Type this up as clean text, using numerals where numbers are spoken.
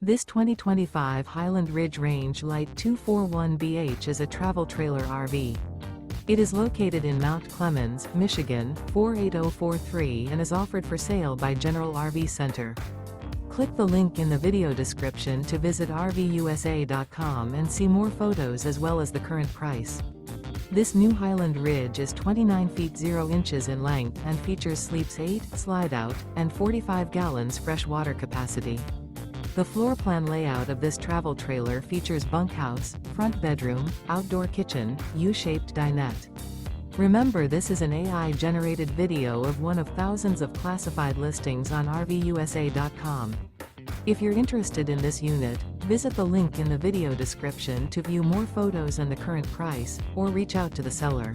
This 2025 Highland Ridge Range Lite 241BH is a travel trailer RV. It is located in Mount Clemens, Michigan, 48043 and is offered for sale by General RV Center. Click the link in the video description to visit RVUSA.com and see more photos as well as the current price. This new Highland Ridge is 29 feet 0 inches in length and features sleeps 8, slide-out, and 45 gallons fresh water capacity. The floor plan layout of this travel trailer features bunkhouse, front bedroom, outdoor kitchen, U-shaped dinette. Remember, this is an AI-generated video of one of thousands of classified listings on RVUSA.com. If you're interested in this unit, visit the link in the video description to view more photos and the current price, or reach out to the seller.